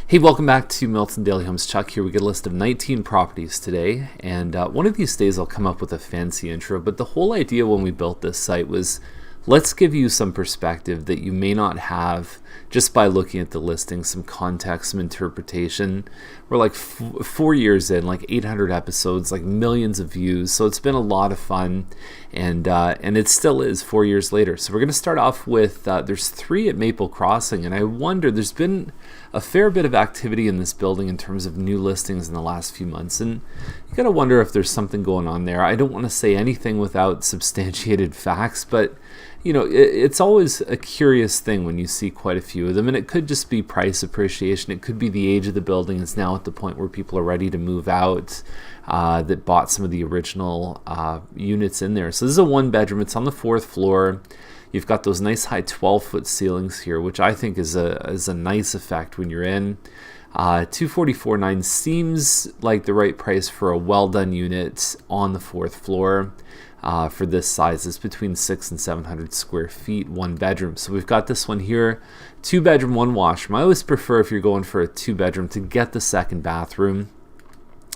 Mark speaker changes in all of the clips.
Speaker 1: Hey, welcome back to Milton Daily Homes. Chuck here. We get a list of 19 properties today, and one of these days I'll come up with a fancy intro, but the whole idea when we built this site was let's give you some perspective that you may not have just by looking at the listing, some context, some interpretation. We're like 4 years in, like 800 episodes, like millions of views, so it's been a lot of fun, and it still is 4 years later. So we're going to start off with, there's 3 at Maple Crossing, and I wonder, there's been a fair bit of activity in this building in terms of new listings in the last few months, and you gotta wonder if there's something going on there. I don't want to say anything without substantiated facts, but you know, it's always a curious thing when you see quite a few of them, and it could just be price appreciation. It could be the age of the building is now at the point where people are ready to move out, that bought some of the original units in there. So this is a 1-bedroom. It's on the 4th floor. You've got those nice high 12-foot ceilings here, which I think is a nice effect when you're in. $244,900 seems like the right price for a well-done unit on the 4th floor. For this size, it's between 600 and 700 square feet, 1-bedroom. So we've got this one here, 2-bedroom, 1 washroom. I always prefer, if you're going for a 2-bedroom, to get the 2nd bathroom.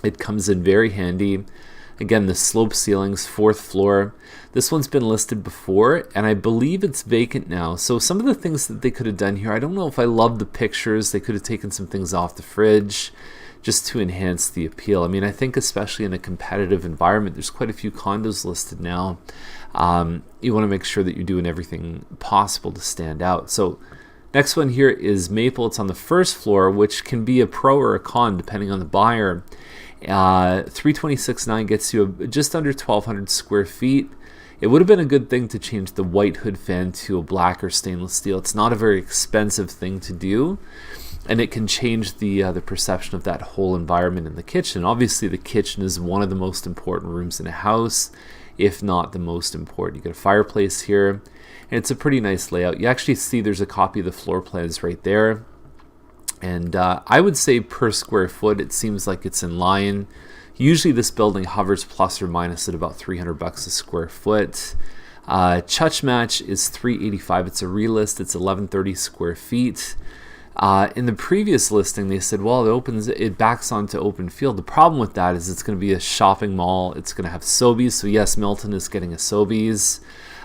Speaker 1: It comes in very handy. Again, the slope ceilings, 4th floor. This one's been listed before, and I believe it's vacant now. So some of the things that they could have done here, I don't know if I love the pictures. They could have taken some things off the fridge just to enhance the appeal. I mean, I think especially in a competitive environment, there's quite a few condos listed now. You want to make sure that you're doing everything possible to stand out. So next one here is Maple. It's on the 1st floor, which can be a pro or a con depending on the buyer. $326,900 gets you just under 1,200 square feet. It would have been a good thing to change the white hood fan to a black or stainless steel. It's not a very expensive thing to do, and it can change the perception of that whole environment in the kitchen. Obviously, the kitchen is one of the most important rooms in a house, if not the most important. You get a fireplace here, and it's a pretty nice layout. You actually see there's a copy of the floor plans right there. And I would say per square foot, it seems like it's in line. Usually this building hovers plus or minus at about $300 a square foot. Chuch match is $385. It's a relist. It's 1,130 square feet. In the previous listing, they said, well, it backs onto open field. The problem with that is it's going to be a shopping mall. It's going to have Sobeys. So yes, Milton is getting a Sobeys.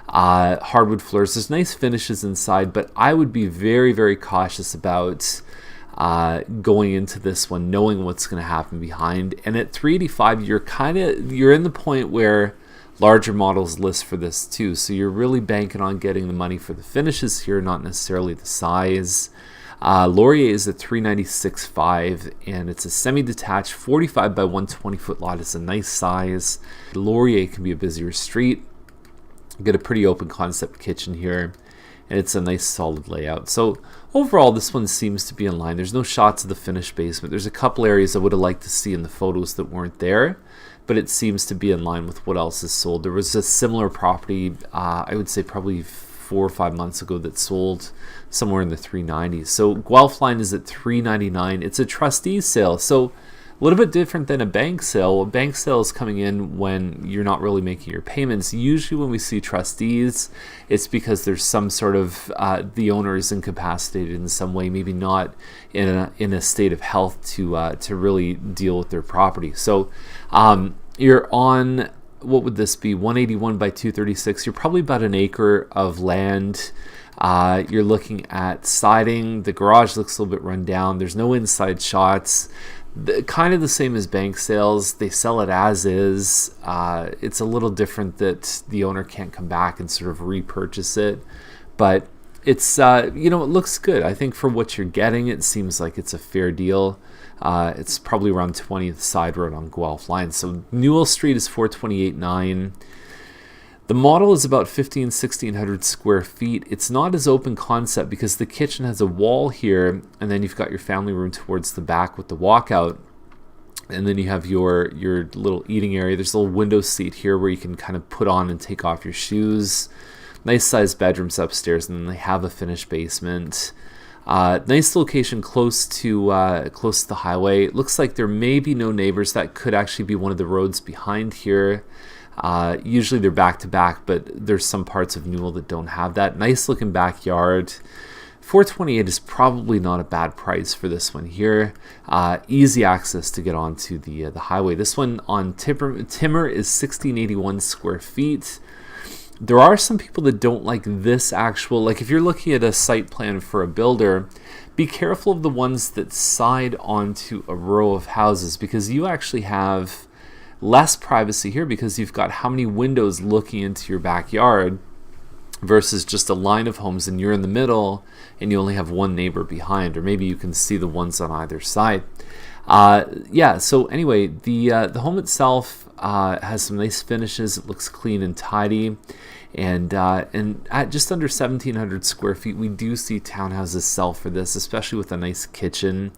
Speaker 1: Hardwood floors. There's nice finishes inside, but I would be very, very cautious about going into this one knowing what's going to happen behind. And at $385, you're in the point where larger models list for this too, so you're really banking on getting the money for the finishes here, not necessarily the size. Laurier is at $396,500, and it's a semi-detached 45 by 120 foot lot. It's a nice size. Laurier can be a busier street. You get a pretty open concept kitchen here, and it's a nice solid layout. So overall, this one seems to be in line. There's no shots of the finished basement. There's a couple areas I would have liked to see in the photos that weren't there, but it seems to be in line with what else is sold. There was a similar property, I would say probably 4 or 5 months ago, that sold somewhere in the 390s. So Guelph line is at $399. It's a trustee sale, so a little bit different than a bank sale. A bank sale is coming in when you're not really making your payments. Usually when we see trustees, it's because there's some sort of, the owner is incapacitated in some way, maybe not in a state of health to really deal with their property. So you're on, what would this be, 181 by 236. You're probably about an acre of land. You're looking at siding. The garage looks a little bit run down. There's no inside shots. Kind of the same as bank sales. They sell it as is. It's a little different that the owner can't come back and sort of repurchase it, but it's it looks good. I think for what you're getting, it seems like it's a fair deal. It's probably around 20th side road on Guelph line. So Newell Street is $428,900. The model is about 1,1600 square feet. It's not as open concept because the kitchen has a wall here, and then you've got your family room towards the back with the walkout, and then you have your little eating area. There's a little window seat here where you can kind of put on and take off your shoes. Nice sized bedrooms upstairs, and then they have a finished basement. Nice location close to the highway. It looks like there may be no neighbors. That could actually be one of the roads behind here. Usually they're back to back, but there's some parts of Newell that don't have that. Nice looking backyard. $428 is probably not a bad price for this one here. Easy access to get onto the highway. This one on Timmer is 1681 square feet. There are some people that don't like this actual, like if you're looking at a site plan for a builder, be careful of the ones that side onto a row of houses, because you actually have less privacy here because you've got how many windows looking into your backyard versus just a line of homes and you're in the middle and you only have one neighbor behind, or maybe you can see the ones on either side. Yeah, so anyway, the home itself has some nice finishes. It looks clean and tidy, and at just under 1,700 square feet, we do see townhouses sell for this, especially with a nice kitchen.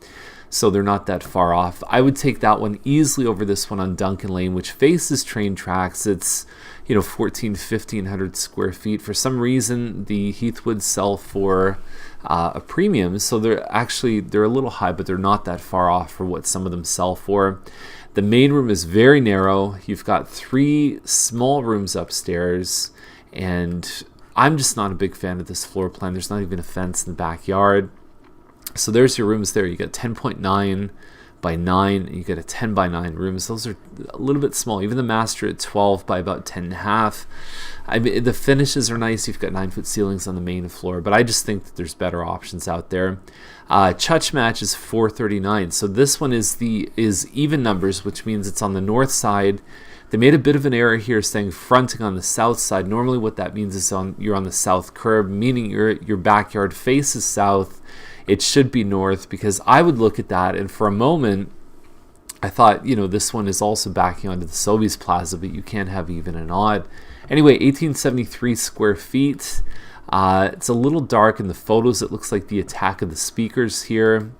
Speaker 1: So they're not that far off. I would take that one easily over this one on Duncan Lane, which faces train tracks. It's 1,500 square feet. For some reason, the Heathwoods sell for a premium, so they're a little high, but they're not that far off for what some of them sell for. The main room is very narrow. You've got 3 small rooms upstairs, and I'm just not a big fan of this floor plan. There's not even a fence in the backyard. So there's your rooms there. You got 10.9 by 9. You get a 10 by 9 rooms. Those are a little bit small. Even the master at 12 by about 10.5. I mean, the finishes are nice. You've got 9-foot ceilings on the main floor, but I just think that there's better options out there. Chutch match is $439. So this one is even numbers, which means it's on the north side. They made a bit of an error here saying fronting on the south side. Normally what that means is you're on the south curb, meaning your backyard faces south. It should be north, because I would look at that and for a moment I thought, this one is also backing onto the Sobeys Plaza, but you can't have even and odd. Anyway, 1873 square feet. It's a little dark in the photos. It looks like the attack of the speakers here.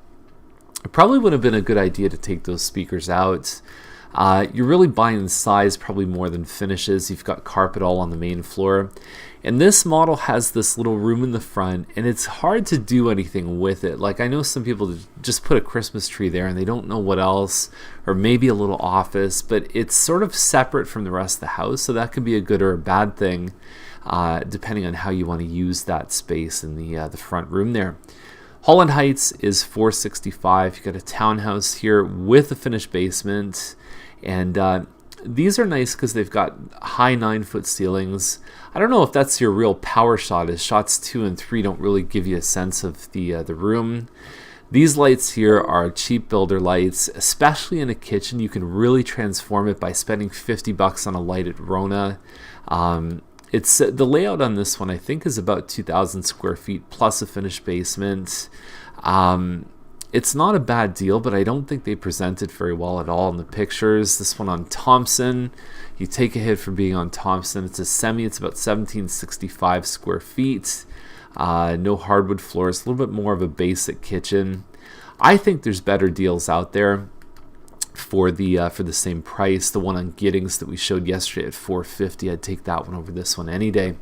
Speaker 1: It probably would have been a good idea to take those speakers out. You're really buying size probably more than finishes. You've got carpet all on the main floor. And this model has this little room in the front, and it's hard to do anything with it. Like, I know some people just put a Christmas tree there and they don't know what else, or maybe a little office, but it's sort of separate from the rest of the house, so that could be a good or a bad thing, depending on how you want to use that space in the front room there. Holland Heights is $465. You've got a townhouse here with a finished basement, and these are nice because they've got high 9-foot ceilings. I don't know if that's your real power shot, as shots 2 and 3 don't really give you a sense of the room. These lights here are cheap builder lights, especially in a kitchen. You can really transform it by spending $50 on a light at Rona. It's the layout on this one, I think, is about 2,000 square feet plus a finished basement. It's not a bad deal, but I don't think they present it very well at all in the pictures. This one on Thompson, you take a hit for being on Thompson. It's a semi. It's about 1,765 square feet. No hardwood floors. A little bit more of a basic kitchen. I think there's better deals out there for the same price. The one on Giddings that we showed yesterday at $450. I'd take that one over this one any day.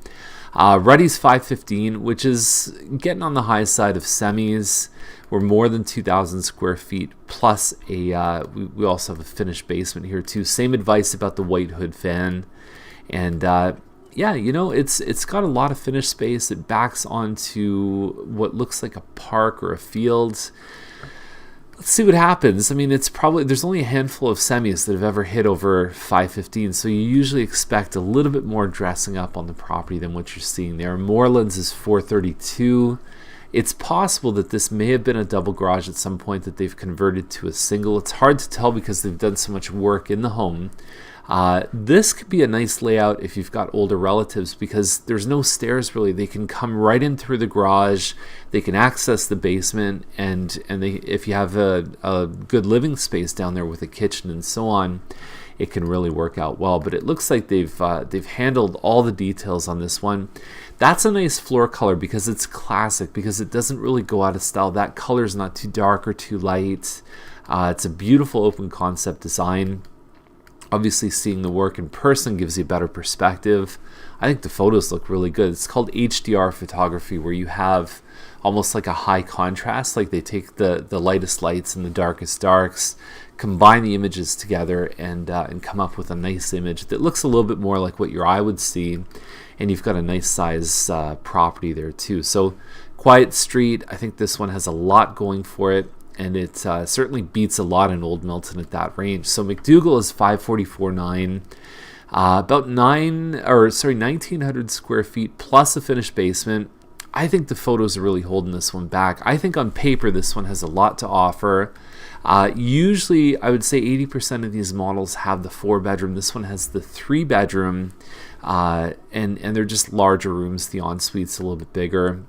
Speaker 1: Ruddy's $515, which is getting on the high side of semis. We're more than 2,000 square feet, plus we also have a finished basement here too. Same advice about the white hood fan, and yeah, it's got a lot of finished space. It backs onto what looks like a park or a field. Let's see what happens. I mean, there's only a handful of semis that have ever hit over 515, so you usually expect a little bit more dressing up on the property than what you're seeing there. Morelands is 432. It's possible that this may have been a double garage at some point that they've converted to a single. It's hard to tell because they've done so much work in the home. This could be a nice layout if you've got older relatives, because there's no stairs really. They can come right in through the garage. They can access the basement, and if you have a good living space down there with a kitchen and so on, it can really work out well. But it looks like they've handled all the details on this one. That's a nice floor color because it's classic, because it doesn't really go out of style. That color is not too dark or too light. It's a beautiful open concept design. Obviously, seeing the work in person gives you a better perspective. I think the photos look really good. It's called HDR photography, where you have almost like a high contrast, like they take the lightest lights and the darkest darks, combine the images together, and come up with a nice image that looks a little bit more like what your eye would see. And you've got a nice size property there too. So Quiet street, I think this one has a lot going for it, and it certainly beats a lot in Old Milton at that range. So McDougall is 544.9, about 1,900 square feet plus a finished basement. I think the photos are really holding this one back. I think on paper this one has a lot to offer. Usually, I would say 80% of these models have the 4-bedroom. This one has the 3-bedroom, and they're just larger rooms. The ensuite's a little bit bigger.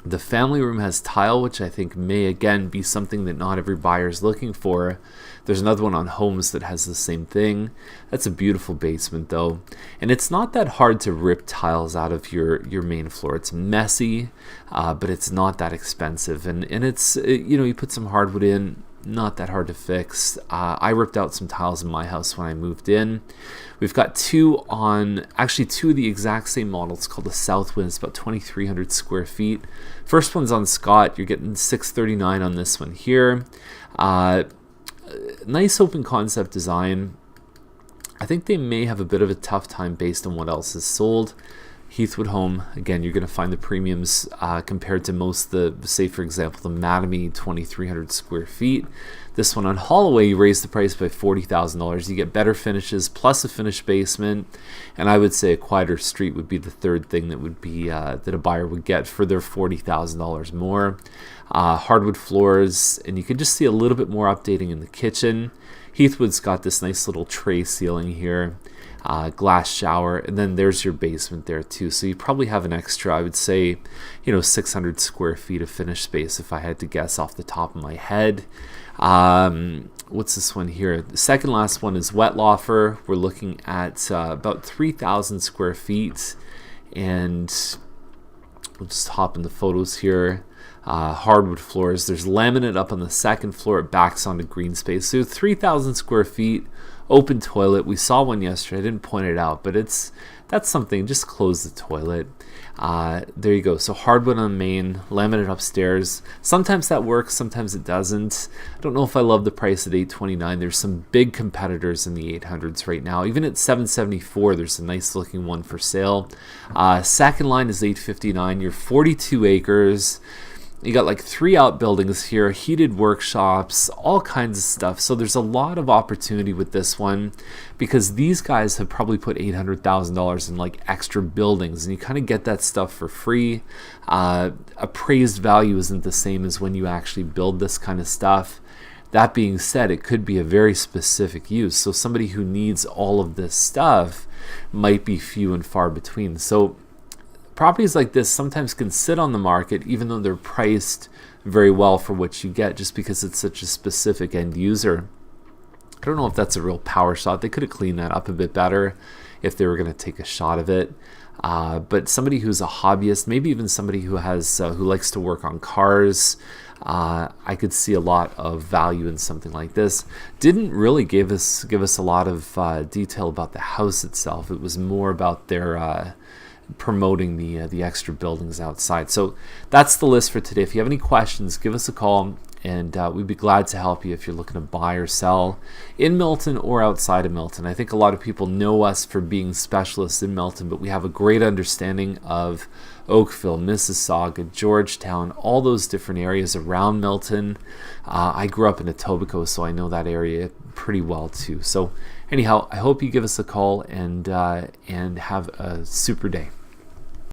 Speaker 1: The family room has tile, which I think may again be something that not every buyer is looking for. There's another one on Homes that has the same thing. That's a beautiful basement though, and it's not that hard to rip tiles out of your main floor. It's messy, but it's not that expensive, and it's you put some hardwood in. Not that hard to fix. I ripped out some tiles in my house when I moved in. We've got two of the exact same models called the Southwind. It's about 2,300 square feet. First one's on Scott. You're getting $639 on this one here. Nice open concept design. I think they may have a bit of a tough time based on what else is sold. Heathwood Home, again, you're going to find the premiums compared to most say for example, the Mattamy 2,300 square feet. This one on Holloway, you raise the price by $40,000. You get better finishes plus a finished basement, and I would say a quieter street would be the third thing that would be that a buyer would get for their $40,000 more. Hardwood floors, and you can just see a little bit more updating in the kitchen. Heathwood's got this nice little tray ceiling here. Glass shower, and then there's your basement there too. So you probably have an extra, I would say, 600 square feet of finished space if I had to guess off the top of my head. What's this one here? The second last one is Wettlaufer. We're looking at about 3,000 square feet, and we'll just hop in the photos here. Hardwood floors. There's laminate up on the second floor. It backs onto green space. So 3,000 square feet. Open toilet. We saw one yesterday. I didn't point it out, but that's something. Just close the toilet. There you go. So hardwood on the main, laminate upstairs. Sometimes that works. Sometimes it doesn't. I don't know if I love the price at $829. There's some big competitors in the 800s right now. Even at $774, there's a nice looking one for sale. Second line is $859. You're 42 acres. You got like 3 outbuildings here, heated workshops, all kinds of stuff. So there's a lot of opportunity with this one because these guys have probably put $800,000 in like extra buildings, and you kind of get that stuff for free. Appraised value isn't the same as when you actually build this kind of stuff. That being said, it could be a very specific use. So somebody who needs all of this stuff might be few and far between. So properties like this sometimes can sit on the market even though they're priced very well for what you get, just because it's such a specific end user. I don't know if that's a real power shot. They could have cleaned that up a bit better if they were going to take a shot of it. But somebody who's a hobbyist, maybe even somebody who likes to work on cars, I could see a lot of value in something like this. Didn't really give us a lot of detail about the house itself. It was more about their promoting the extra buildings outside. So that's the list for today. If you have any questions, give us a call, and we'd be glad to help you if you're looking to buy or sell in Milton or outside of Milton. I think a lot of people know us for being specialists in Milton, but we have a great understanding of Oakville, Mississauga, Georgetown, all those different areas around Milton. I grew up in Etobicoke, so I know that area pretty well too. So anyhow, I hope you give us a call and have a super day.